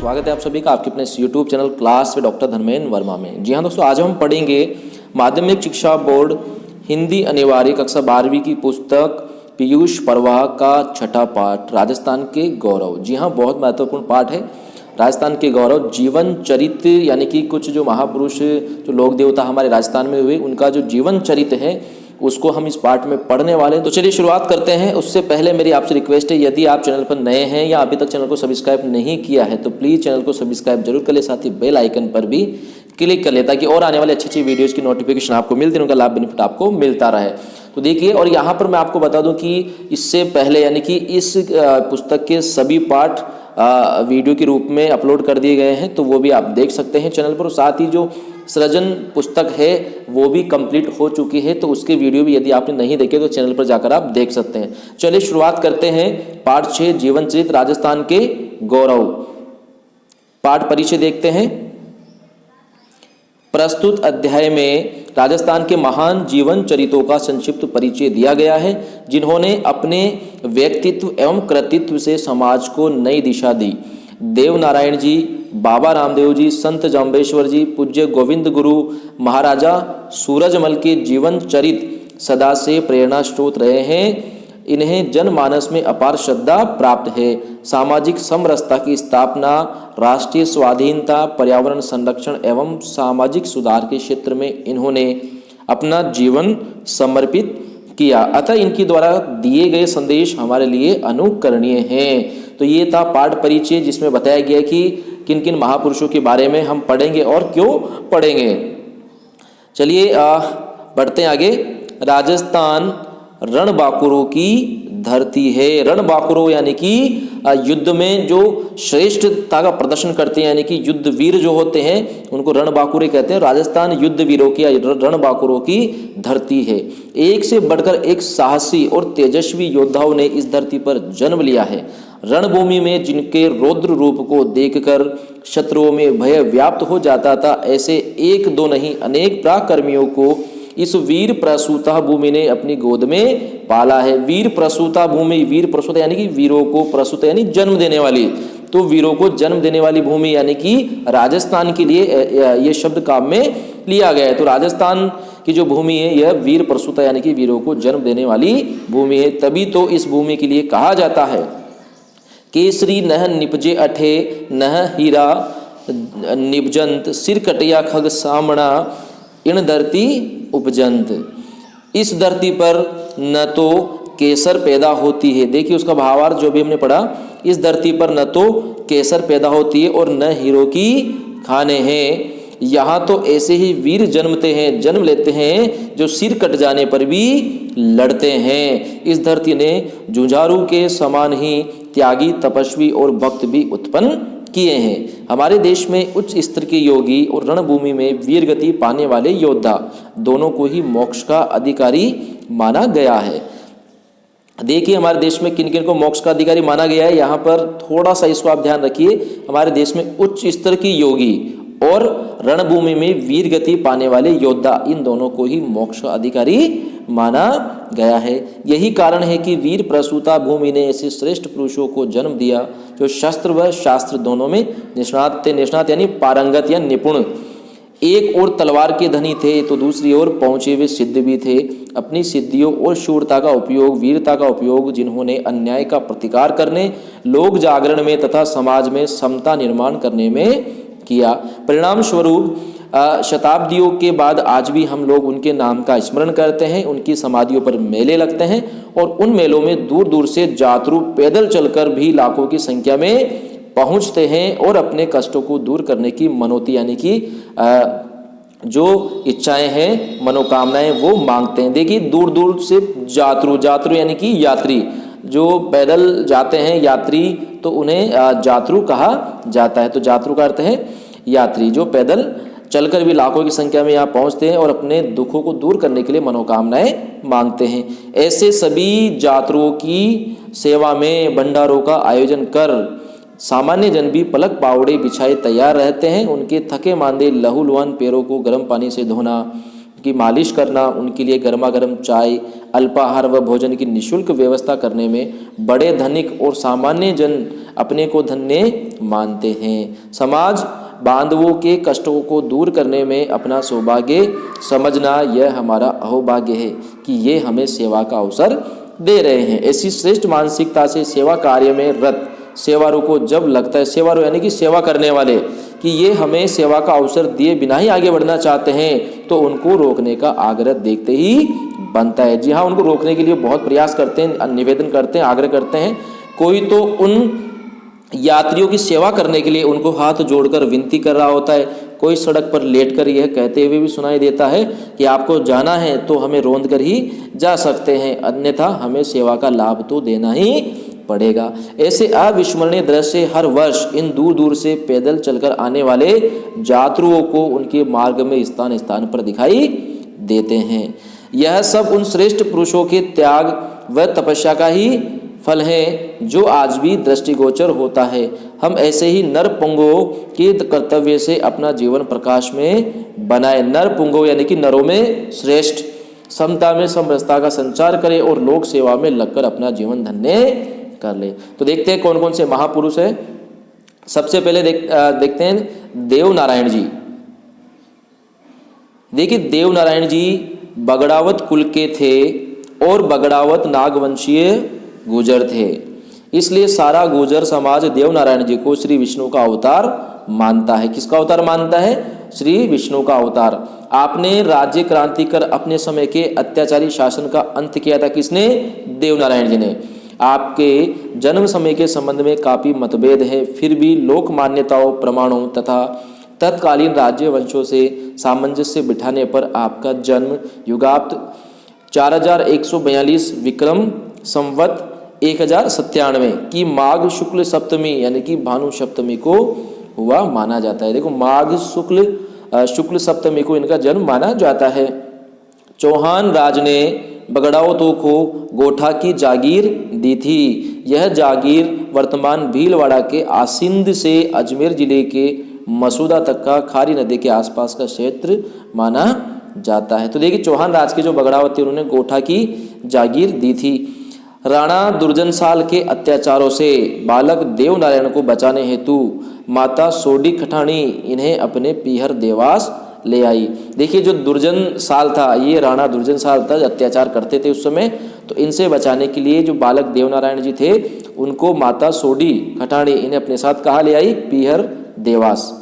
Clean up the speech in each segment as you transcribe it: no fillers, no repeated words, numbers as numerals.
स्वागत है आप सभी का आपके अपने YouTube channel class with doctor Dharmendra Verma में। जी हाँ दोस्तों, आज हम पढ़ेंगे माध्यमिक शिक्षा बोर्ड हिंदी अनिवार्य कक्षा 12वीं की पुस्तक पीयूष परवाह का छठा पाठ राजस्थान के गौरव। जी हाँ, बहुत महत्वपूर्ण पाठ है। राजस्थान के गौरव जीवन चरित्र यानी कि कुछ जो महापुरुष जो लोक देवता हमारे राजस्थान में हुए उनका जो जीवन चरित्र है उसको हम इस पाठ में पढ़ने वाले हैं। तो चलिए शुरुआत करते हैं। उससे पहले मेरी आपसे रिक्वेस्ट है, यदि आप चैनल पर नए हैं या अभी तक चैनल को सब्सक्राइब नहीं किया है तो प्लीज़ चैनल को सब्सक्राइब जरूर कर ले, साथ ही बेल आइकन पर भी क्लिक कर ले ताकि और आने वाले अच्छी वीडियोज़ की नोटिफिकेशन आपको मिलती रहे, उनका लाभ बेनिफिट आपको मिलता रहे। तो देखिए, और यहाँ पर मैं आपको बता दूँ कि इससे पहले यानी कि इस पुस्तक के सभी पाठ वीडियो के रूप में अपलोड कर दिए गए हैं, तो वो भी आप देख सकते हैं चैनल पर। साथ ही जो सृजन पुस्तक है वो भी कंप्लीट हो चुकी है, तो उसके वीडियो भी यदि आपने नहीं देखे तो चैनल पर जाकर आप देख सकते हैं। चलिए शुरुआत करते हैं। पाठ 6 जीवन चरित्र राजस्थान के गौरव। पाठ परिचय देखते हैं। प्रस्तुत अध्याय में राजस्थान के महान जीवन चरित्रों का संक्षिप्त परिचय दिया गया है, जिन्होंने अपने व्यक्तित्व एवं कृतित्व से समाज को नई दिशा दी। देव नारायण जी, बाबा रामदेव जी, संत जाम्बेश्वर जी, पूज्य गोविंद गुरु महाराजा सूरजमल के जीवन चरित्र सदा से प्रेरणा स्रोत रहे हैं। इन्हें जनमानस में अपार श्रद्धा प्राप्त है। सामाजिक समरसता की स्थापना, राष्ट्रीय स्वाधीनता, पर्यावरण संरक्षण एवं सामाजिक सुधार के क्षेत्र में इन्होंने अपना जीवन समर्पित किया, अतः इनके द्वारा दिए गए संदेश हमारे लिए अनुकरणीय हैं। तो ये था पाठ परिचय, जिसमें बताया गया कि किन किन महापुरुषों के बारे में हम पढ़ेंगे और क्यों पढ़ेंगे। चलिए बढ़ते हैं आगे। राजस्थान रणबांकुरों की धरती है। रणबांकुरों यानी कि युद्ध में जो श्रेष्ठता का प्रदर्शन करते हैं, यानी कि युद्ध वीर जो होते हैं उनको रणबांकुरे कहते हैं। राजस्थान युद्ध वीरों की रणबांकुरों की धरती है। एक से बढ़कर एक साहसी और तेजस्वी योद्धाओं ने इस धरती पर जन्म लिया है। रणभूमि में जिनके रौद्र रूप को देखकर शत्रुओं में भय व्याप्त हो जाता था, ऐसे एक दो नहीं अनेक पराक्रमियों को इस वीर प्रसूता भूमि ने अपनी गोद में पाला है। वीर प्रसूता भूमि, वीर प्रसूता यानी कि वीरों को, प्रसूत यानी जन्म देने वाली, तो वीरों को जन्म देने वाली भूमि यानी कि राजस्थान के लिए ये शब्द काम में लिया गया है। तो राजस्थान की जो भूमि है यह वीर प्रसूता यानी कि वीरों को जन्म देने वाली भूमि है। तभी तो इस भूमि के लिए कहा जाता है केसरी नह निपजे अठे, नह हीरा निपजंत, सिर कटिया खग सामना, इन धरती उपजंत। इस धरती पर न तो केसर पैदा होती है, देखिए उसका भावार्थ जो भी हमने पढ़ा, इस धरती पर न तो केसर पैदा होती है और न हीरो की खाने हैं। यहाँ तो ऐसे ही वीर जन्म लेते हैं जो सिर कट जाने पर भी लड़ते हैं। इस धरती ने जुझारू के समान ही त्यागी, तपस्वी और भक्त भी उत्पन्न किए हैं। हमारे देश में उच्च स्तर के योगी और रणभूमि में वीरगति पाने वाले योद्धा दोनों को ही मोक्ष का अधिकारी माना गया है। देखिए हमारे देश में किन किन को मोक्ष का अधिकारी माना गया है, यहाँ पर थोड़ा सा इसको आप ध्यान रखिए। हमारे देश में उच्च स्तर की योगी और रणभूमि में वीरगति पाने वाले योद्धा, इन दोनों को ही मोक्ष का अधिकारी माना गया है। यही कारण है कि वीर प्रसूता भूमि ने ऐसे श्रेष्ठ पुरुषों को जन्म दिया जो शस्त्र व शास्त्र दोनों में निष्णात थे। निष्णात यानी पारंगत या निपुण। एक और तलवार के धनी थे तो दूसरी ओर पहुंचे हुए सिद्ध भी थे। अपनी सिद्धियों और शूरता का उपयोग, वीरता का उपयोग जिन्होंने अन्याय का प्रतिकार करने, लोक जागरण में तथा समाज में समता निर्माण करने में किया। परिणाम स्वरूप शताब्दियों के बाद आज भी हम लोग उनके नाम का स्मरण करते हैं। उनकी समाधियों पर मेले लगते हैं और उन मेलों में दूर दूर से यात्रु पैदल चलकर भी लाखों की संख्या में पहुंचते हैं और अपने कष्टों को दूर करने की मनोती यानी कि जो इच्छाएं हैं, मनोकामनाएं वो मांगते हैं। देखिए दूर दूर से यात्रु यानी कि यात्री, जो पैदल जाते हैं यात्री, तो उन्हें यात्रु कहा जाता है। तो यात्रु का अर्थ है यात्री, जो पैदल चलकर भी लाखों की संख्या में यहाँ पहुँचते हैं और अपने दुखों को दूर करने के लिए मनोकामनाएं मांगते हैं। ऐसे सभी यात्रुओं की सेवा में भंडारों का आयोजन कर सामान्य जन भी पलक पावड़े बिछाए तैयार रहते हैं। उनके थके मांदे लहूलुहान पैरों को गर्म पानी से धोना, उनकी मालिश करना, उनके लिए गर्मा गर्म चाय, अल्पाहार व भोजन की निःशुल्क व्यवस्था करने में बड़े धनिक और सामान्य जन अपने को धन्य मानते हैं। समाज बांधवों के कष्टों को दूर करने में अपना सौभाग्य समझना यह हमारा अहोभाग्य है कि ये हमें सेवा का अवसर दे रहे हैं। ऐसी श्रेष्ठ मानसिकता से सेवा कार्य में रत सेवारों को जब लगता है, सेवारों यानी कि सेवा करने वाले, कि ये हमें सेवा का अवसर दिए बिना ही आगे बढ़ना चाहते हैं, तो उनको रोकने का आग्रह देखते ही बनता है। जी हाँ, उनको रोकने के लिए बहुत प्रयास करते हैं, निवेदन करते हैं, आग्रह करते हैं। कोई तो उन यात्रियों की सेवा करने के लिए उनको हाथ जोड़कर विनती कर रहा होता है, कोई सड़क पर लेटकर यह कहते हुए भी सुनाई देता है कि आपको जाना है तो हमें रोंद कर ही जा सकते हैं, अन्यथा हमें सेवा का लाभ तो देना ही पड़ेगा। ऐसे अविस्मरणीय दृश्य हर वर्ष इन दूर दूर से पैदल चलकर आने वाले यात्रियों को उनके मार्ग में स्थान स्थान पर दिखाई देते हैं। यह सब उन श्रेष्ठ पुरुषों के त्याग व तपस्या का ही फल है जो आज भी दृष्टिगोचर होता है। हम ऐसे ही नरपुंगों के कर्तव्य से अपना जीवन प्रकाश में बनाए। नरपुंगों यानी कि नरों में श्रेष्ठ, समता में समरसता का संचार करें और लोक सेवा में लगकर अपना जीवन धन्य कर ले। तो देखते हैं कौन कौन से महापुरुष हैं। सबसे पहले देखते हैं देव नारायण जी। देखिए, देव नारायण जी बगड़ावत कुल के थे और बगड़ावत नागवंशीय गुजर थे, इसलिए सारा गुजर समाज देव नारायण जी को श्री विष्णु का अवतार मानता है। किसका अवतार मानता है? श्री विष्णु का अवतार। आपने राज्य क्रांति कर अपने समय के अत्याचारी शासन का अंत किया था। किसने? देव नारायण जी ने। आपके जन्म समय के संबंध में काफी मतभेद है, फिर भी लोक मान्यताओं, प्रमाणों तथा तत्कालीन राज्य वंशों से सामंजस्य बिठाने पर आपका जन्म युगाप्त 4142 विक्रम संवत 1097 की माघ शुक्ल सप्तमी यानी कि भानु सप्तमी को हुआ माना जाता है। देखो, माघ शुक्ल सप्तमी को इनका जन्म माना जाता है। चौहान राज ने बगड़ावतों को गोठा की जागीर दी थी। यह जागीर वर्तमान भीलवाड़ा के आसिंद से अजमेर जिले के मसूदा तक का खारी नदी के आसपास का क्षेत्र माना जाता है। तो देखिए, चौहान राज के जो बगड़ावत थे उन्होंने गोठा की जागीर दी थी। राणा दुर्जनसाल के अत्याचारों से बालक देव नारायण को बचाने हेतु माता सोडी खठाणी इन्हें अपने पीहर देवास ले आई। देखिए, जो दुर्जन साल था, ये राणा दुर्जन साल था, अत्याचार करते थे उस समय, तो इनसे बचाने के लिए जो बालक देव नारायण जी थे उनको माता सोडी खठाणी इन्हें अपने साथ कहाँ ले आई? पीहर देवास।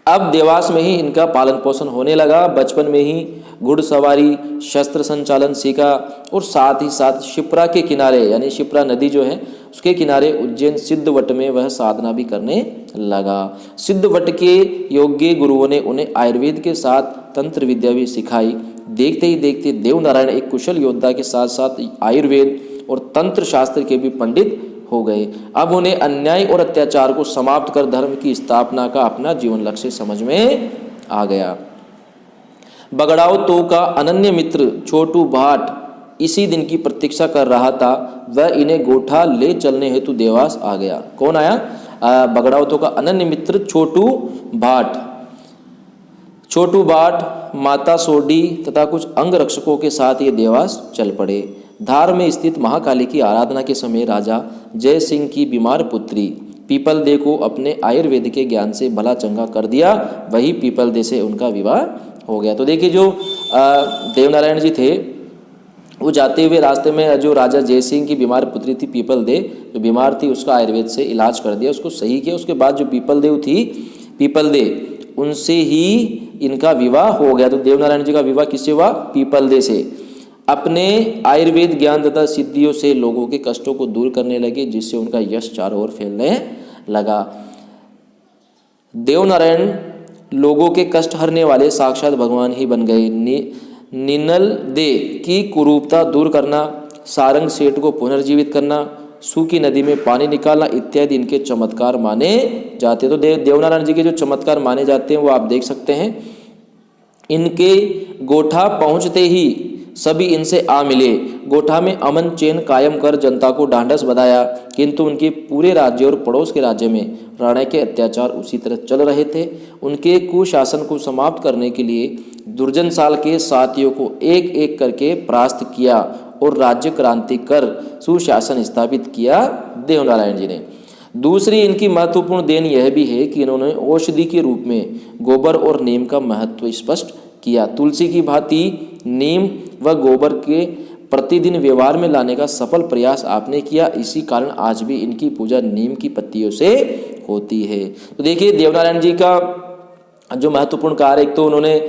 अब देवास में ही इनका पालन पोषण होने लगा। बचपन में ही घुड़सवारी, शस्त्र संचालन सीखा और साथ ही साथ शिप्रा के किनारे यानी शिप्रा नदी जो है उसके किनारे उज्जैन सिद्धवट में वह साधना भी करने लगा। सिद्धवट के योग्य गुरुओं ने उन्हें आयुर्वेद के साथ तंत्र विद्या भी सिखाई। देखते ही देखते देव नारायण एक कुशल योद्धा के साथ साथ आयुर्वेद और तंत्र शास्त्र के भी पंडित हो गए। अब उन्हें अन्याय और अत्याचार को समाप्त कर धर्म की स्थापना का अपना जीवन लक्ष्य समझ में आ गया। बगड़ावतों का अनन्य मित्र छोटू भाट इसी दिन की प्रतीक्षा कर रहा था। वह इन्हें गोठा ले चलने हेतु देवास आ गया। कौन आया? बगड़ावतों का अनन्य मित्र छोटू भाट। छोटू भाट, माता सोडी तथा कुछ अंग रक्षकों के साथ ये देवास चल पड़े। धार में स्थित महाकाली की आराधना के समय राजा जय सिंह की बीमार पुत्री पीपल दे को अपने आयुर्वेद के ज्ञान से भला चंगा कर दिया। वही पीपल दे से उनका विवाह हो गया। तो देखिए, जो देवनारायण जी थे वो जाते हुए रास्ते में जो राजा जय सिंह की बीमार पुत्री थी पीपल दे, जो बीमार थी उसका आयुर्वेद से इलाज कर दिया, उसको सही किया। उसके बाद जो पीपल देव थी, पीपल दे, उनसे ही इनका विवाह हो गया। तो देवनारायण जी का विवाह किससे हुआ? पीपल दे से। अपने आयुर्वेद ज्ञान तथा सिद्धियों से लोगों के कष्टों को दूर करने लगे, जिससे उनका यश चारों ओर फैलने लगा। देवनारायण लोगों के कष्ट हरने वाले साक्षात भगवान ही बन गए। निनल दे की कुरूपता दूर करना, सारंग सेठ को पुनर्जीवित करना, सूखी नदी में पानी निकालना इत्यादि इनके चमत्कार माने जाते हैं। तो देवनारायण जी के जो चमत्कार माने जाते हैं वो आप देख सकते हैं। इनके गोठा पहुंचते ही सभी इनसे आ मिले। गोठा में अमन चैन कायम कर जनता को ढांढस बंधाया, किंतु उनके पूरे राज्य और पड़ोस के राज्य में राणा के अत्याचार उसी तरह चल रहे थे। उनके कुशासन को समाप्त करने के लिए दुर्जनसाल के साथियों को एक एक करके परास्त किया और राज्य क्रांति कर सुशासन स्थापित किया देवनारायण जी ने। दूसरी इनकी महत्वपूर्ण देन यह भी है कि इन्होंने औषधि के रूप में गोबर और नीम का महत्व स्पष्ट किया। तुलसी की भांति नीम व गोबर के प्रतिदिन व्यवहार में लाने का सफल प्रयास आपने किया। इसी कारण आज भी इनकी पूजा नीम की पत्तियों से होती है। तो देखिए देवनारायण जी का जो महत्वपूर्ण कार्य, एक तो उन्होंने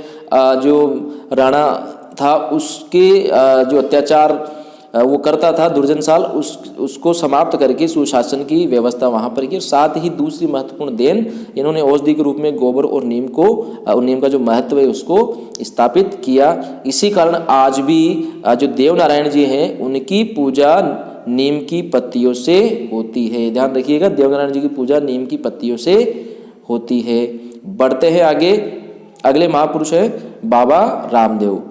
जो राणा था उसके जो अत्याचार वो करता था दुर्जनशाल, उसको समाप्त करके सुशासन की व्यवस्था वहाँ पर की। साथ ही दूसरी महत्वपूर्ण देन, इन्होंने औषधि के रूप में गोबर और नीम का जो महत्व है उसको स्थापित किया। इसी कारण आज भी जो देवनारायण जी हैं उनकी पूजा नीम की पत्तियों से होती है। ध्यान रखिएगा, देवनारायण जी की पूजा नीम की पत्तियों से होती है। बढ़ते हैं आगे, अगले महापुरुष है बाबा रामदेव।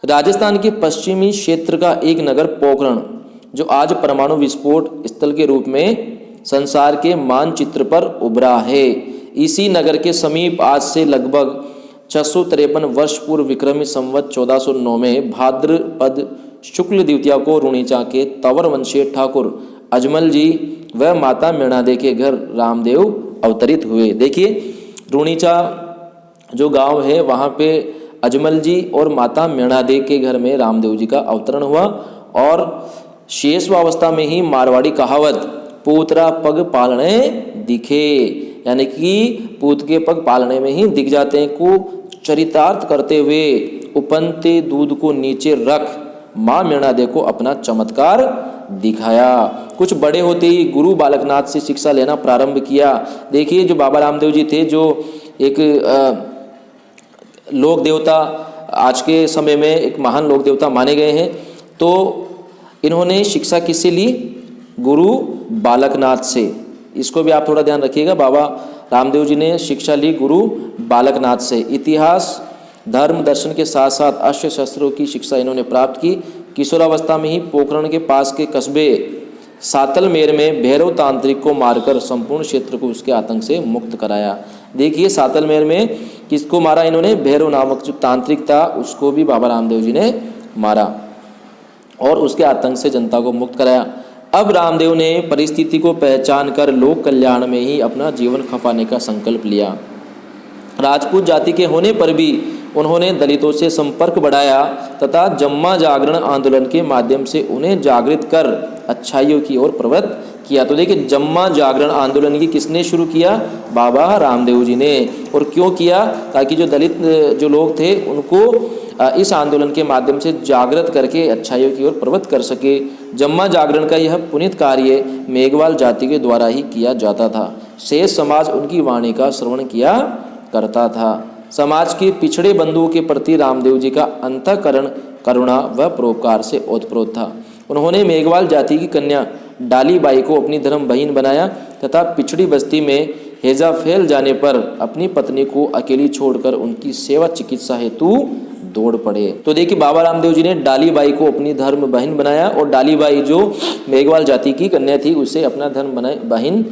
राजस्थान के पश्चिमी क्षेत्र का एक नगर पोखरण, जो आज परमाणु विस्फोट स्थल के रूप में संसार के मानचित्र पर उभरा है, इसी नगर के समीप आज से लगभग 653 वर्ष पूर्व विक्रमी संवत 1409 में भाद्रपद शुक्ल द्वितीया को रुणीचा के तंवर वंशीय ठाकुर अजमल जी व माता मीणादे के घर रामदेव अवतरित हुए। देखिए रुणीचा जो गांव है वहाँ पे अजमल जी और माता मीणादे के घर में रामदेव जी का अवतरण हुआ। और शेषवावस्था में ही मारवाड़ी कहावत पूतरा पग पालने दिखे, यानी कि पूत के पग पालने में ही दिख जाते हैं, को चरितार्थ करते हुए उपनते दूध को नीचे रख माँ मीणादे को अपना चमत्कार दिखाया। कुछ बड़े होते ही गुरु बालकनाथ से शिक्षा लेना प्रारंभ किया। देखिए जो बाबा रामदेव जी थे, जो एक लोक देवता आज के समय में एक महान लोक देवता माने गए हैं, तो इन्होंने शिक्षा किससे ली? गुरु बालकनाथ से। इसको भी आप थोड़ा ध्यान रखिएगा, बाबा रामदेव जी ने शिक्षा ली गुरु बालकनाथ से। इतिहास धर्म दर्शन के साथ साथ अस्त्र शस्त्रों की शिक्षा इन्होंने प्राप्त की। किशोरावस्था में ही पोखरण के पास के कस्बे सातलमेर में भैरव तांत्रिक को मारकर संपूर्ण क्षेत्र को उसके आतंक से मुक्त कराया। देखिए सातलमेर में किसको मारा इन्होंने? भैरव नामक जो तांत्रिक था उसको भी बाबा रामदेव जी ने मारा और उसके आतंक से जनता को मुक्त कराया। अब रामदेव ने परिस्थिति को पहचान कर लोक कल्याण में ही अपना जीवन खपाने का संकल्प लिया। राजपूत जाति के होने पर भी उन्होंने दलितों से संपर्क बढ़ाया तथा जम्मा जागरण आंदोलन के माध्यम से उन्हें जागृत कर अच्छाइयों की ओर प्रवृत्त किया। तो देखिए जम्मा जागरण आंदोलन की किसने शुरू किया? बाबा रामदेव जी ने। और क्यों किया? ताकि जो दलित जो लोग थे उनको इस आंदोलन के माध्यम से जागृत करके अच्छाइयों की ओर प्रवृत्त कर सके। जम्मा जागरण का यह पुनीत कार्य मेघवाल जाति के द्वारा ही किया जाता था। शेष समाज उनकी वाणी का श्रवण किया करता था। समाज के पिछड़े बंधुओं के प्रति रामदेव जी का अंतःकरण करुणा व परोपकार से ओतप्रोत था। उन्होंने मेघवाल जाति की कन्या डालीबाई को अपनी धर्म बहन बनाया तथा पिछड़ी बस्ती में हैजा फैल जाने पर अपनी पत्नी को अकेली छोड़कर उनकी सेवा चिकित्सा हेतु दौड़ पड़े। तो देखिए बाबा रामदेव जी ने डालीबाई को अपनी धर्म बहन बनाया और डालीबाई जो मेघवाल जाति की कन्या थी उसे अपना धर्म बहन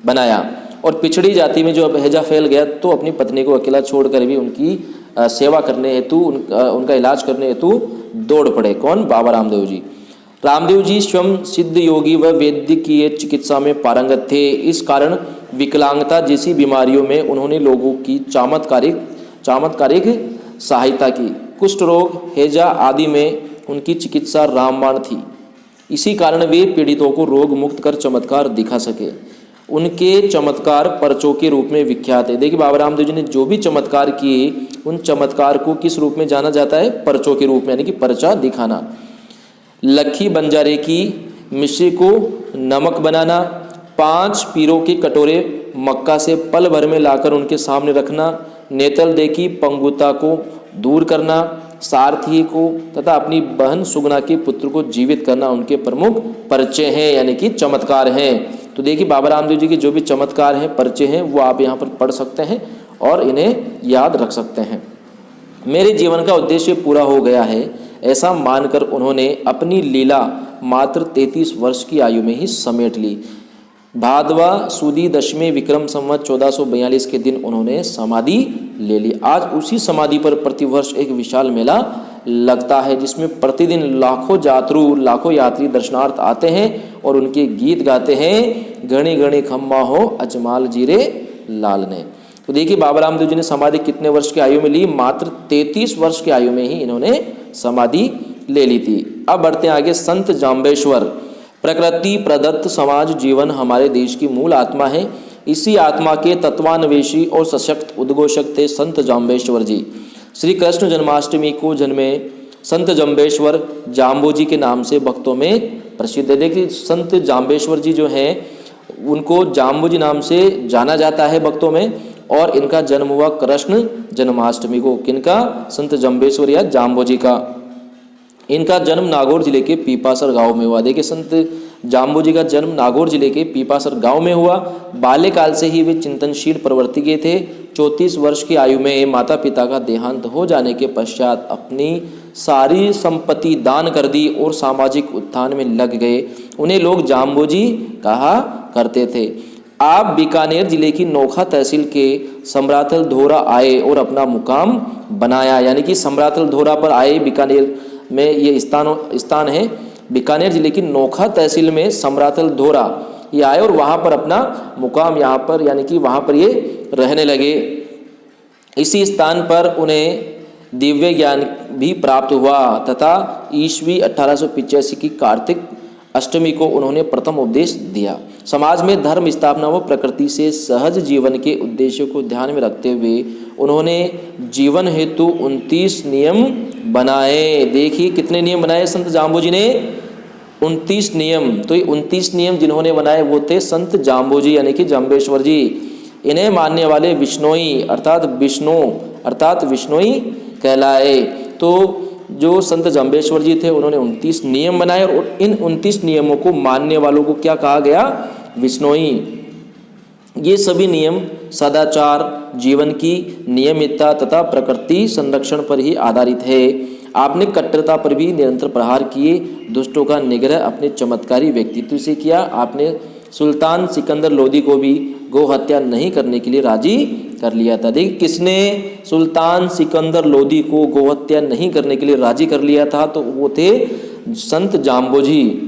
बनाया। और पिछड़ी जाति में जो अब हैजा फैल गया तो अपनी पत्नी को अकेला छोड़कर भी उनकी सेवा करने हेतु उनका इलाज करने हेतु दौड़ पड़े। कौन? बाबा रामदेव जी। रामदेव जी स्वयं सिद्ध योगी व वैद्यकीय चिकित्सा में पारंगत थे। इस कारण विकलांगता जैसी बीमारियों में उन्होंने लोगों की चमत्कारिक सहायता की। कुष्ठ रोग, हैजा आदि में उनकी चिकित्सा रामबाण थी। इसी कारण वे पीड़ितों को रोग मुक्त कर चमत्कार दिखा सके। उनके चमत्कार पर्चों के रूप में विख्यात है। देखिए बाबा रामदेव जी ने जो भी चमत्कार किए उन चमत्कार को किस रूप में जाना जाता है? पर्चों के रूप में, यानी कि पर्चा दिखाना। लक्खी बंजारे की मिश्री को नमक बनाना, 5 पीरों के कटोरे मक्का से पल भर में लाकर उनके सामने रखना, नेतल दे की पंगुता को दूर करना, सारथी को तथा अपनी बहन सुगना के पुत्र को जीवित करना उनके प्रमुख पर्चे हैं, यानी कि चमत्कार हैं। तो देखिए बाबा रामदेव जी के जो भी चमत्कार हैं, पर्चे हैं, वो आप यहाँ पर पढ़ सकते हैं और इन्हें याद रख सकते हैं। मेरे जीवन का उद्देश्य पूरा हो गया है ऐसा मानकर उन्होंने अपनी लीला मात्र 33 वर्ष की आयु में ही समेट ली। भादवा सुदी दशमी विक्रम संवत 1442 के दिन उन्होंने समाधि ले ली। आज उसी समाधि पर प्रतिवर्ष एक विशाल मेला लगता है जिसमें प्रतिदिन लाखों यात्री दर्शनार्थ आते हैं और उनके गीत गाते हैं, गणी गणी खम्मा हो अजमाल जीरे लाल ने। तो देखिए बाबा रामदेव जी ने समाधि कितने वर्ष की आयु में ली? मात्र 33 वर्ष की आयु में ही इन्होंने समाधि ले ली थी। अब बढ़ते हैं आगे। संत जाम्बेश्वर। प्रकृति प्रदत्त समाज जीवन हमारे देश की मूल आत्मा है। इसी आत्मा के तत्वान्वेषी और सशक्त उद्घोषक थे संत जाम्बेश्वर जी। श्री कृष्ण जन्माष्टमी को जन्मे संत जाम्बेश्वर जाम्बोजी के नाम से भक्तों में प्रसिद्ध है। देखिए संत जाम्बेश्वर जी जो हैं उनको जाम्बोजी नाम से जाना जाता है भक्तों में, और इनका जन्म हुआ कृष्ण जन्माष्टमी को। किनका? संत जाम्बेश्वर या जाम्बोजी का। इनका जन्म नागौर जिले के पीपासर गांव में हुआ। देखिए संत जाम्बोजी का जन्म नागौर जिले के पीपासर गांव में हुआ। बाल्यकाल से ही वे चिंतनशील प्रवृत्ति के थे। 34 वर्ष की आयु में माता पिता का देहांत हो जाने के पश्चात अपनी सारी संपत्ति दान कर दी और सामाजिक उत्थान में लग गए। उन्हें लोग जाम्बोजी कहा करते थे। आप बीकानेर जिले की नोखा तहसील के सम्राथल धोरा आए और अपना मुकाम बनाया। यानी कि सम्राथल धोरा पर आए, बीकानेर में ये स्थान है। बीकानेर जिले की नोखा तहसील में सम्राथल धोरा ये आए और वहाँ पर अपना मुकाम यहाँ पर यानी कि वहाँ पर ये रहने लगे। इसी स्थान पर उन्हें दिव्य ज्ञान भी प्राप्त हुआ तथा ईस्वी 1885 की कार्तिक अष्टमी को उन्होंने प्रथम उपदेश दिया। समाज में धर्म स्थापना व प्रकृति से सहज जीवन के उद्देश्यों को ध्यान में रखते हुए उन्होंने जीवन हेतु 29 नियम बनाए। देखिए कितने नियम बनाए संत जाम्बोजी ने? 29 नियम। तो ये 29 नियम जिन्होंने बनाए वो थे संत जाम्बोजी यानी कि जाम्बेश्वर जी। इन्हें मानने वाले विष्णोई अर्थात विष्णोई कहलाए। तो जो संत जाम्बेश्वर जी थे उन्होंने 29 नियम बनाए और इन 29 नियमों को मानने वालों को क्या कहा गया? विष्णोई। ये सभी नियम सदाचार, जीवन की नियमितता तथा प्रकृति संरक्षण पर ही आधारित है। आपने कट्टरता पर भी निरंतर प्रहार किए, दुष्टों का निग्रह अपने चमत्कारी व्यक्तित्व से किया। आपने सुल्तान सिकंदर लोदी को भी गौ हत्या नहीं करने के लिए राजी कर लिया था। देखिए किसने सुल्तान सिकंदर लोदी को गौ हत्या नहीं करने के लिए राजी कर लिया था? तो वो थे संत जाम्बोजी।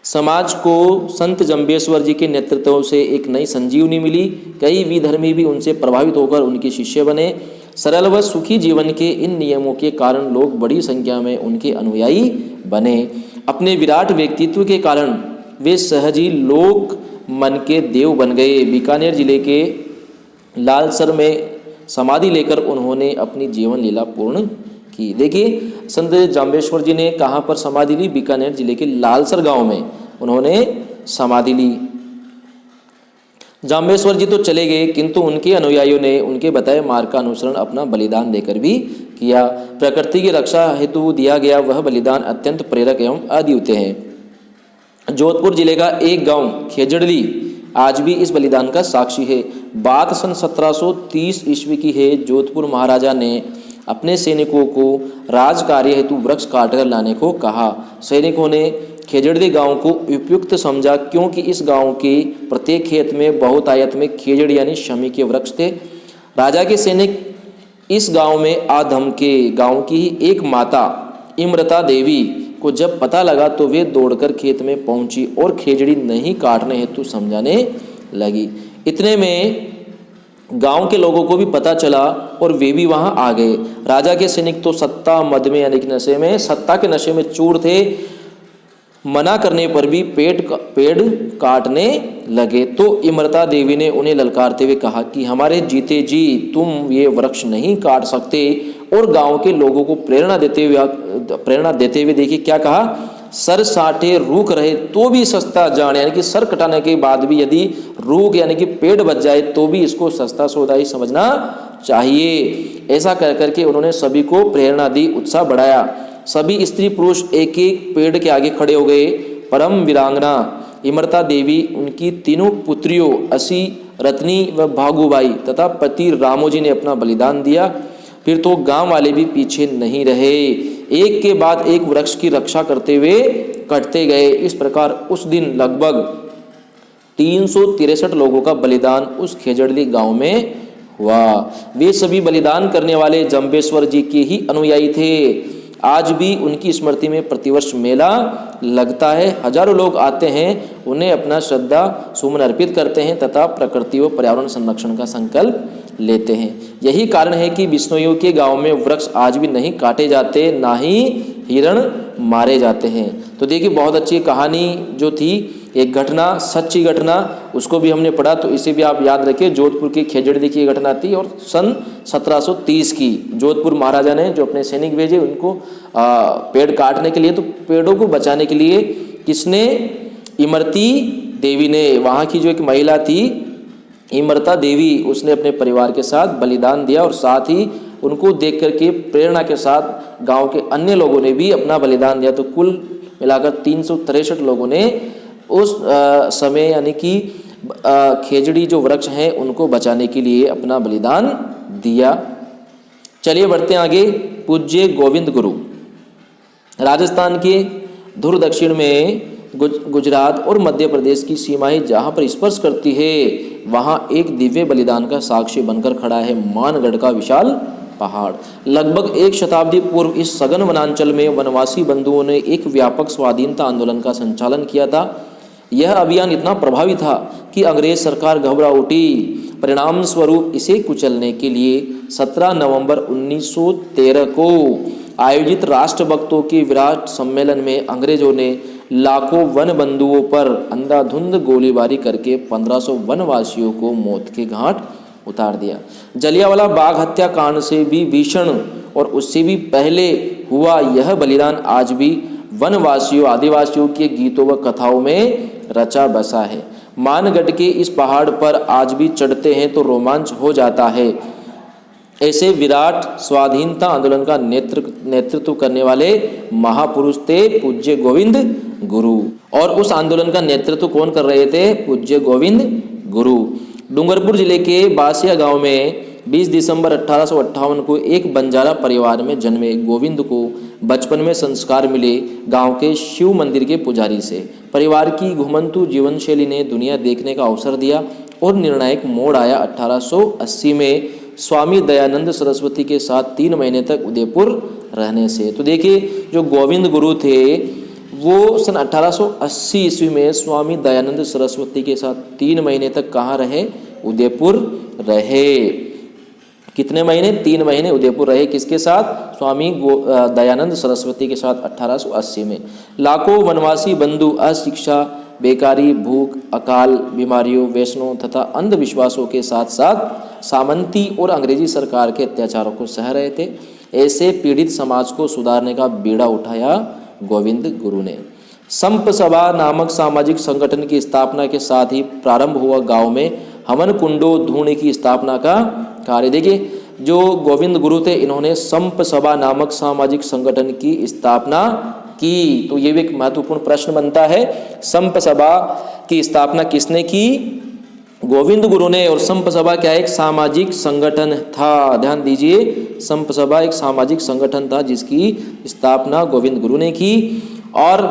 समाज को संत जाम्बेश्वर जी के नेतृत्व से एक नई संजीवनी मिली। कई विधर्मी भी उनसे प्रभावित होकर उनके शिष्य बने। सरल व सुखी जीवन के इन नियमों के कारण लोग बड़ी संख्या में उनके अनुयायी बने। अपने विराट व्यक्तित्व के कारण वे सहजी लोक मन के देव बन गए। बीकानेर जिले के लालसर में समाधि लेकर उन्होंने अपनी जीवन लीला पूर्ण की। देखिए संत जाम्बेश्वर जी ने कहाँ पर समाधि ली? बीकानेर जिले के लालसर गांव में उन्होंने समाधि ली। जाम्बेश्वर जी तो चले गए किंतु उनके अनुयायियों ने उनके बताए मार्ग का अनुसरण अपना बलिदान देकर भी किया। प्रकृति की रक्षा हेतु दिया गया वह बलिदान अत्यंत प्रेरक एवं अद्वितीय है। जोधपुर जिले का एक गांव खेजड़ली आज भी इस बलिदान का साक्षी है। बात सन 1730 ईस्वी की है। जोधपुर महाराजा ने अपने सैनिकों को राज कार्य हेतु वृक्ष काटकर लाने को कहा। सैनिकों ने खेजड़ली गांव को उपयुक्त समझा क्योंकि इस गांव के प्रत्येक खेत में बहुतायत में खेजड़ यानी शमी के वृक्ष थे। राजा के सैनिक इस गांव में आधम के गांव की ही एक माता इमरता देवी को जब पता लगा तो वे दौड़कर खेत में पहुंची और खेजड़ी नहीं काटने हेतु समझाने लगी। इतने में गांव के लोगों को भी पता चला और वे भी वहां आ गए। राजा के सैनिक तो सत्ता मद में यानी कि नशे में, सत्ता के नशे में चूर थे। मना करने पर भी पेड़ काटने लगे। तो इमरता देवी ने उन्हें ललकारते हुए कहा कि हमारे जीते जी तुम ये वृक्ष नहीं काट सकते। और गांव के लोगों को प्रेरणा देते हुए देखिए क्या कहा? सर साठे रूख रहे तो भी सस्ता जान, यानी कि सर कटाने के बाद भी यदि रूख यानी कि पेड़ बच जाए तो भी इसको सस्ता सौदा ही समझना चाहिए। ऐसा कह करके उन्होंने सभी को प्रेरणा दी, उत्साह बढ़ाया। सभी स्त्री पुरुष एक एक पेड़ के आगे खड़े हो गए। परम वीरांगना इमरता देवी, उनकी तीनों पुत्रियों असी, रत्नी व भागुबाई तथा पति रामोजी ने अपना बलिदान दिया। फिर तो गांव वाले भी पीछे नहीं रहे, एक के बाद एक वृक्ष की रक्षा करते हुए कटते गए। इस प्रकार उस दिन लगभग 363 लोगों का बलिदान उस खेजड़ली गांव में हुआ। वे सभी बलिदान करने वाले जाम्बेश्वर जी के ही अनुयायी थे। आज भी उनकी स्मृति में प्रतिवर्ष मेला लगता है। हजारों लोग आते हैं, उन्हें अपना श्रद्धा सुमन अर्पित करते हैं तथा प्रकृति व पर्यावरण संरक्षण का संकल्प लेते हैं। यही कारण है कि बिश्नोइयों के गांव में वृक्ष आज भी नहीं काटे जाते, ना ही हिरण मारे जाते हैं। तो देखिए बहुत अच्छी कहानी जो थी, एक घटना, सच्ची घटना, उसको भी हमने पढ़ा, तो इसे भी आप याद रखिए। जोधपुर की खेजड़ी की घटना थी और सन 1730 की जोधपुर महाराजा ने जो अपने सैनिक भेजे उनको पेड़ काटने के लिए, तो पेड़ों को बचाने के लिए किसने, इमरती देवी ने, वहाँ की जो एक महिला थी इमरता देवी, उसने अपने परिवार के साथ बलिदान दिया और साथ ही उनको देख करके प्रेरणा के साथ गांव के अन्य लोगों ने भी अपना बलिदान दिया। तो कुल मिलाकर 363 लोगों ने उस समय यानी कि खेजड़ी जो वृक्ष हैं उनको बचाने के लिए अपना बलिदान दिया। चलिए बढ़ते हैं आगे। पूज्य गोविंद गुरु राजस्थान के धुर दक्षिण में गुजरात और मध्य प्रदेश की सीमाएं जहां पर स्पर्श करती है, वहां एक दिव्य बलिदान का साक्षी बनकर खड़ा है मानगढ़ का विशाल पहाड़। लगभग 1 शताब्दी पूर्व इस सघन वनांचल में वनवासी बंधुओं ने एक व्यापक स्वाधीनता आंदोलन का संचालन किया था। यह अभियान इतना प्रभावी था कि अंग्रेज सरकार घबरा उठी। परिणाम स्वरूप इसे कुचलने के लिए 17 नवंबर 1913 को आयोजित राष्ट्रभक्तों के विराट सम्मेलन में अंग्रेजों ने लाखों वन बंधुओं पर अंधाधुंध गोलीबारी करके 1500 वनवासियों को मौत के घाट उतार दिया। जलियांवाला बाग हत्याकांड से भी भीषण और उससे भी पहले हुआ यह बलिदान आज भी वनवासियों, आदिवासियों के गीतों व कथाओं में रचा बसा है। मानगढ़ के इस पहाड़ पर आज भी चढ़ते हैं तो रोमांच हो जाता है। ऐसे विराट स्वाधीनता आंदोलन का नेतृत्व करने वाले महापुरुष थे पूज्य गोविंद गुरु। और उस आंदोलन का नेतृत्व कौन कर रहे थे? पूज्य गोविंद गुरु। डूंगरपुर जिले के बासिया गांव में 20 दिसंबर 1858 को एक बंजारा परिवार में जन्मे गोविंद को बचपन में संस्कार मिले गांव के शिव मंदिर के पुजारी से। परिवार की घुमंतु जीवन शैली ने दुनिया देखने का अवसर दिया और निर्णायक मोड़ आया 1880 में स्वामी दयानंद सरस्वती के साथ 3 महीने तक उदयपुर रहने से। तो देखिए जो गोविंद गुरु थे वो सन 1880 ईस्वी में स्वामी दयानंद सरस्वती के साथ 3 महीने तक कहाँ रहे? उदयपुर रहे। कितने महीने? 3 महीने उदयपुर रहे। किसके साथ? स्वामी दयानंद सरस्वती के साथ 1880 में। लाखों वनवासी बंधु अशिक्षा, बेकारी, भूख, अकाल, बीमारियों, वैष्णव तथा अंधविश्वासों के साथ साथ सामंती और अंग्रेजी सरकार के अत्याचारों को सह रहे थे। ऐसे पीड़ित समाज को सुधारने का बीड़ा उठाया गोविंद गुरु ने। संप सभा नामक सामाजिक संगठन की स्थापना के साथ ही प्रारंभ हुआ गांव में हवन कुंडों धूणे की स्थापना का कार्य। देखिए जो गोविंद गुरु थे इन्होंने संप सभा नामक सामाजिक संगठन की स्थापना की। तो ये भी एक महत्वपूर्ण प्रश्न बनता है, संप सभा की स्थापना किसने की? गोविंद गुरु ने। और संप सभा क्या है? एक सामाजिक संगठन था। ध्यान दीजिए, संप सभा एक सामाजिक संगठन था जिसकी स्थापना गोविंद गुरु ने की। और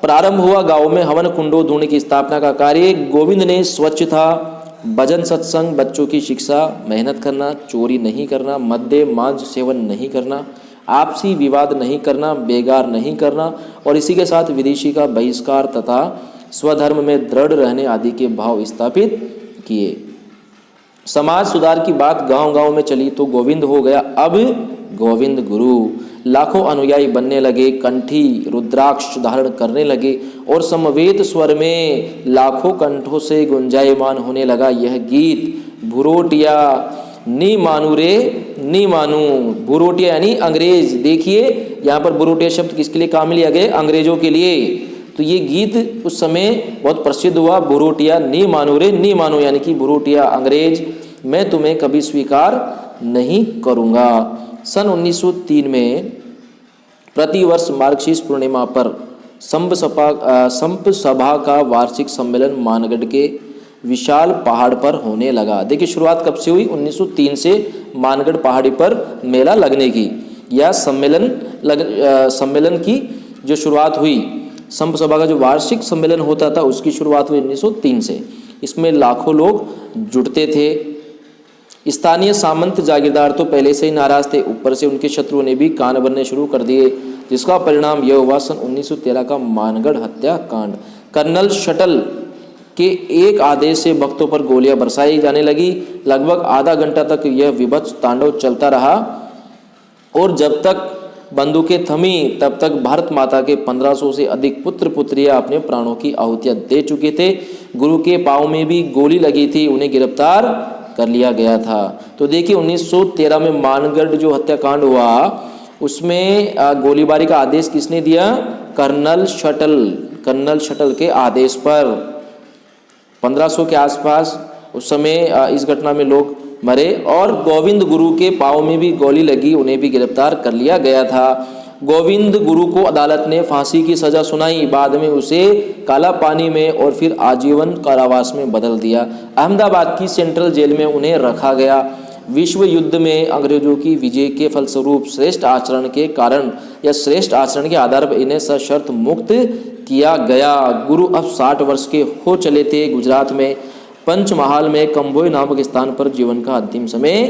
प्रारंभ हुआ गांव में हवन कुंडों धूणे की स्थापना का कार्य। गोविंद ने स्वच्छता, भजन सत्संग, बच्चों की शिक्षा, मेहनत करना, चोरी नहीं करना, मद्य मांस सेवन नहीं करना, आपसी विवाद नहीं करना, बेगार नहीं करना और इसी के साथ विदेशी का बहिष्कार तथा स्वधर्म में दृढ़ रहने आदि के भाव स्थापित किए। समाज सुधार की बात गांव-गांव में चली तो गोविंद हो गया अब गोविंद गुरु। लाखों अनुयायी बनने लगे, कंठी रुद्राक्ष धारण करने लगे और समवेत स्वर में लाखों कंठों से गुंजायमान होने लगा यह गीत, भुरोटिया नी मानू रे नी मानू। भुरोटिया यानी अंग्रेज। देखिए यहाँ पर भुरोटिया शब्द किसके लिए काम लिया गया? अंग्रेजों के लिए। तो ये गीत उस समय बहुत प्रसिद्ध हुआ, भुरोटिया नी मानू रे नी मानू, यानी कि भुरोटिया अंग्रेज, मैं तुम्हें कभी स्वीकार नहीं करूँगा। सन 1903 में प्रतिवर्ष मार्गशीर्ष पूर्णिमा पर संप सभा का वार्षिक सम्मेलन मानगढ़ के विशाल पहाड़ पर होने लगा। देखिए शुरुआत कब से हुई? 1903 से मानगढ़ पहाड़ी पर मेला लगने की या सम्मेलन की जो शुरुआत हुई, संप सभा का जो वार्षिक सम्मेलन होता था उसकी शुरुआत हुई 1903 से। इसमें लाखों लोग जुटते थे। स्थानीय सामंत जागीरदार तो पहले से ही नाराज थे, ऊपर से उनके शत्रुओं ने भी कान भरने शुरू कर दिए। जिसका परिणाम यह हुआ सन 1913 का मानगढ़ हत्याकांड। कर्नल शटल के एक आदेश से भक्तों पर गोलियां बरसाई जाने लगी। लगभग आधा घंटा तक यह विभत्स तांडव चलता रहा और जब तक बंदूकें थमी तब तक भारत माता के 1500 से अधिक पुत्र पुत्रियां अपने प्राणों की आहुतियां दे चुके थे। गुरु के पाँव में भी गोली लगी थी, उन्हें गिरफ्तार कर लिया गया था। तो देखिए 1913 में मानगढ़ जो हत्याकांड हुआ उसमें गोलीबारी का आदेश किसने दिया? कर्नल शटल के आदेश पर 1500 के आसपास उस समय इस घटना में लोग मरे और गोविंद गुरु के पाँव में भी गोली लगी, उन्हें भी गिरफ्तार कर लिया गया था। गोविंद गुरु को अदालत ने फांसी की सजा सुनाई, बाद में उसे काला पानी में और फिर आजीवन कारावास में बदल दिया। अहमदाबाद की सेंट्रल जेल में उन्हें रखा गया। विश्व युद्ध में अंग्रेजों की विजय के फलस्वरूप श्रेष्ठ आचरण के कारण या श्रेष्ठ आचरण के आधार पर इन्हें सशर्त मुक्त किया गया। गुरु अब 60 वर्ष के हो चले थे। गुजरात में पंचमहाल में कंबोई नामक स्थान पर जीवन का अंतिम समय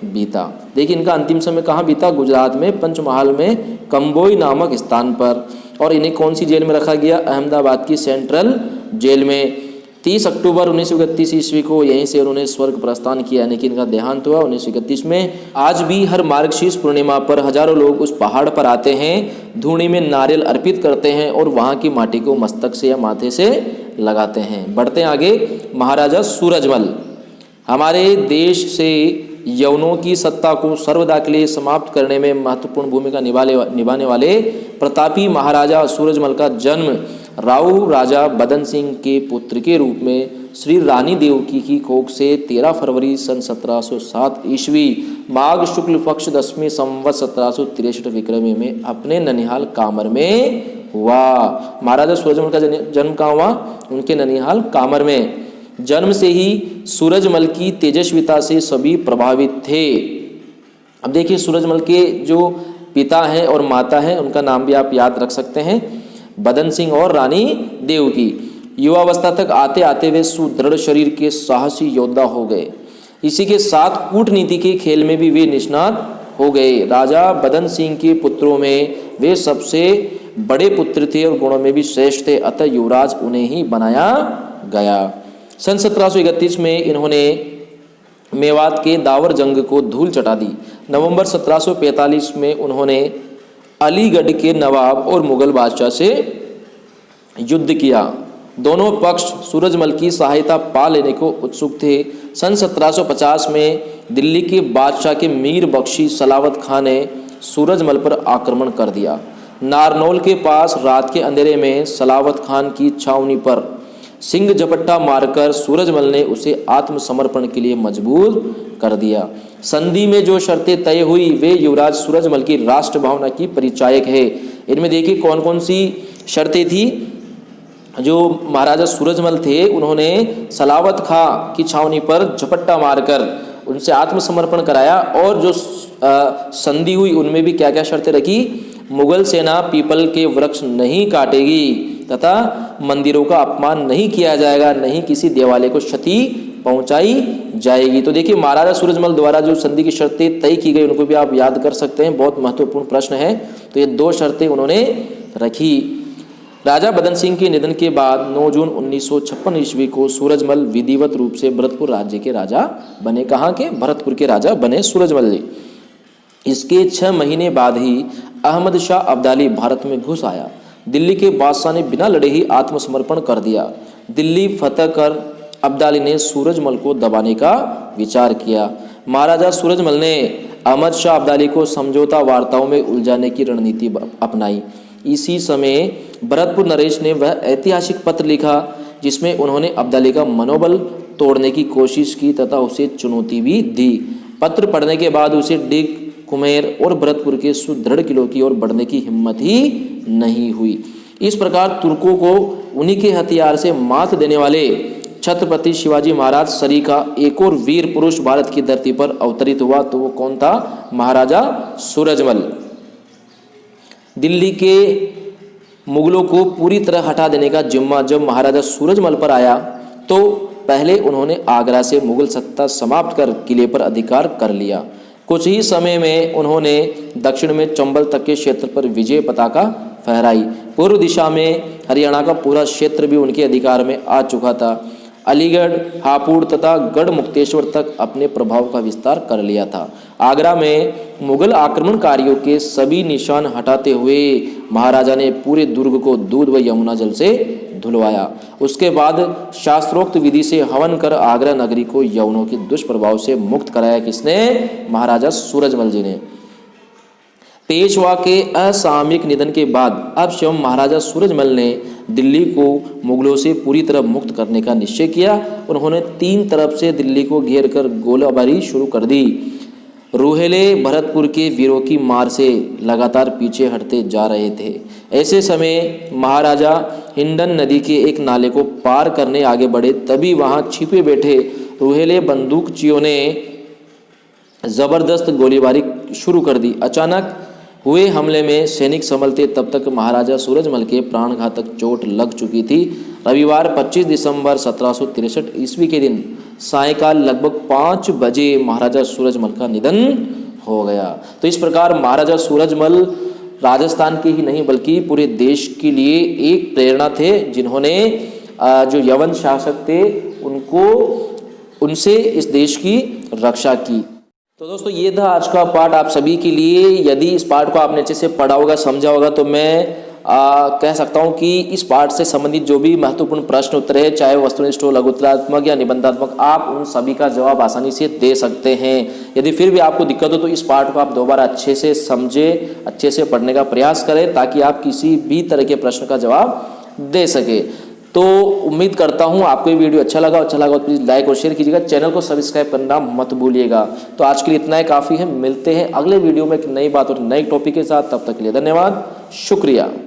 बीता। देखिए इनका अंतिम समय कहाँ बीता? गुजरात में पंचमहाल में कंबोई नामक स्थान पर। और इन्हें कौन सी जेल में रखा गया? अहमदाबाद की सेंट्रल जेल में। 30 अक्टूबर 1931 ईस्वी को यहीं से उन्होंने स्वर्ग प्रस्थान किया, यानी कि इनका देहांत हुआ 1931 में। आज भी हर मार्गशीर्ष पूर्णिमा पर हजारों लोग उस पहाड़ पर आते हैं, धूनी में नारियल अर्पित करते हैं और वहाँ की माटी को मस्तक से या माथे से लगाते हैं। बढ़ते हैं आगे। महाराजा सूरजमल हमारे देश से यवनों की सत्ता को सर्वदा के लिए समाप्त करने में महत्वपूर्ण भूमिका निभाने वाले प्रतापी महाराजा सूरजमल का जन्म राऊ राजा बदन सिंह के पुत्र के रूप में श्री रानी देवकी की कोख से 13 फरवरी सन 1707 ईस्वी माघ शुक्ल पक्ष 10वीं संवत 1763 विक्रमी में अपने ननिहाल कामर में हुआ। महाराजा सूरजमल का जन्म कहाँ हुआ? उनके ननिहाल कामर में। जन्म से ही सूरजमल की तेजस्विता से सभी प्रभावित थे। अब देखिए सूरजमल के जो पिता हैं और माता हैं उनका नाम भी आप याद रख सकते हैं, बदन सिंह और रानी देवकी। युवावस्था तक आते आते वे सुदृढ़ शरीर के साहसी योद्धा हो गए। इसी के साथ कूटनीति के खेल में भी वे निष्णात हो गए। राजा बदन सिंह के पुत्रों में वे सबसे बड़े पुत्र थे और गुणों में भी श्रेष्ठ थे, अतः युवराज उन्हें ही बनाया गया। सन 1731 में इन्होंने मेवात के दावर जंग को धूल चटा दी। नवंबर 1745 में उन्होंने अलीगढ़ के नवाब और मुगल बादशाह से युद्ध किया। दोनों पक्ष सूरजमल की सहायता पा लेने को उत्सुक थे। सन 1750 में दिल्ली के बादशाह के मीर बख्शी सलावत खां ने सूरजमल पर आक्रमण कर दिया। नारनौल के पास रात के अंधेरे में सलावत खान की छावनी पर सिंह झपट्टा मारकर सूरजमल ने उसे आत्मसमर्पण के लिए मजबूर कर दिया। संधि में जो शर्तें तय हुई वे युवराज सूरजमल की राष्ट्र भावना की परिचायक है। इनमें देखिए कौन कौन सी शर्तें थी। जो महाराजा सूरजमल थे उन्होंने सलावत खां की छावनी पर झपट्टा मारकर उनसे आत्मसमर्पण कराया और जो संधि हुई उनमें भी क्या क्या शर्तें रखी? मुगल सेना पीपल के वृक्ष नहीं काटेगी तथा मंदिरों का अपमान नहीं किया जाएगा, नहीं किसी देवालय को क्षति पहुंचाई जाएगी। तो देखिए महाराजा सूरजमल द्वारा जो संधि की शर्तें तय की गई उनको भी आप याद कर सकते हैं, बहुत महत्वपूर्ण प्रश्न है। तो ये 2 शर्तें उन्होंने रखी। राजा बदन सिंह के निधन के बाद 9 जून 1956 ईस्वी को सूरजमल विधिवत रूप से भरतपुर राज्य के राजा बने। कहाँ के? भरतपुर के राजा बने सूरजमल जी। इसके 6 महीने बाद ही अहमद शाह अब्दाली भारत में घुस आया। दिल्ली के बादशाह ने बिना लड़े ही आत्मसमर्पण कर दिया। दिल्ली फतह कर अब्दाली ने सूरजमल को दबाने का विचार किया। महाराजा सूरजमल ने अहमद शाह अब्दाली को समझौता वार्ताओं में उलझाने की रणनीति अपनाई। इसी समय भरतपुर नरेश ने वह ऐतिहासिक पत्र लिखा जिसमें उन्होंने अब्दाली का मनोबल तोड़ने की कोशिश की तथा उसे चुनौती भी दी। पत्र पढ़ने के बाद उसे डिग, कुमेर और भरतपुर के सुदृढ़ किलों की ओर बढ़ने की हिम्मत ही नहीं हुई। इस प्रकार तुर्कों को उन्हीं के हथियार से मात देने वाले छत्रपति शिवाजी महाराज सरी का एक और वीर पुरुष भारत की धरती पर अवतरित हुआ। तो वो कौन था? महाराजा सूरजमल। दिल्ली के मुगलों को पूरी तरह हटा देने का जिम्मा जब महाराजा सूरजमल पर आया तो पहले उन्होंने आगरा से मुगल सत्ता समाप्त कर किले पर अधिकार कर लिया। कुछ ही समय में उन्होंने दक्षिण में चंबल तक के क्षेत्र पर विजय पताका फहराई। पूर्व दिशा में हरियाणा का पूरा क्षेत्र भी उनके अधिकार में आ चुका था। अलीगढ़, हापुड़ तथा गढ़ मुक्तेश्वर तक अपने प्रभाव का विस्तार कर लिया था। आगरा में मुगल आक्रमणकारियों के सभी निशान हटाते हुए महाराजा ने पूरे दुर्ग को दूध व यमुना जल से धुलवाया। उसके बाद शास्त्रोक्त विधि से हवन कर आगरा नगरी को यवनों के दुष्प्रभाव से मुक्त कराया। किसने? महाराजा सूरजमल जी ने। पेशवा के असामयिक निधन के बाद अब स्वयं महाराजा सूरजमल ने दिल्ली को मुगलों से पूरी तरह मुक्त करने का निश्चय किया। उन्होंने 3 तरफ से दिल्ली को घेर कर गोलाबारी शुरू कर दी। रूहेले भरतपुर के वीरों की मार से लगातार पीछे हटते जा रहे थे। ऐसे समय महाराजा हिंडन नदी के एक नाले को पार करने आगे बढ़े, तभी वहां छिपे बैठे रूहेले बंदूकचियों ने जबरदस्त गोलीबारी शुरू कर दी। अचानक हुए हमले में सैनिक संभलते तब तक महाराजा सूरजमल के प्राणघातक चोट लग चुकी थी। रविवार 25 दिसंबर 1763 ईस्वी के दिन सायंकाल लगभग 5 बजे महाराजा सूरजमल का निधन हो गया। तो इस प्रकार महाराजा सूरजमल राजस्थान के ही नहीं बल्कि पूरे देश के लिए एक प्रेरणा थे, जिन्होंने जो यवन शासक थे उनसे इस देश की रक्षा की। तो दोस्तों ये था आज का पाठ आप सभी के लिए। यदि इस पाठ को आपने अच्छे से पढ़ा होगा, समझा होगा, तो मैं कह सकता हूं कि इस पाठ से संबंधित जो भी महत्वपूर्ण प्रश्न उत्तर है, चाहे वस्तुनिष्ठ हो, लघुत्तरात्मक या निबंधात्मक, आप उन सभी का जवाब आसानी से दे सकते हैं। यदि फिर भी आपको दिक्कत हो तो इस पाठ को आप दोबारा अच्छे से समझें, अच्छे से पढ़ने का प्रयास करें, ताकि आप किसी भी तरह के प्रश्न का जवाब दे सके। तो उम्मीद करता हूं आपको ये वीडियो अच्छा लगा तो प्लीज़ लाइक और शेयर कीजिएगा। चैनल को सब्सक्राइब करना मत भूलिएगा। तो आज के लिए इतना ही काफ़ी है। मिलते हैं अगले वीडियो में एक नई बात और नए टॉपिक के साथ। तब तक के लिए धन्यवाद, शुक्रिया।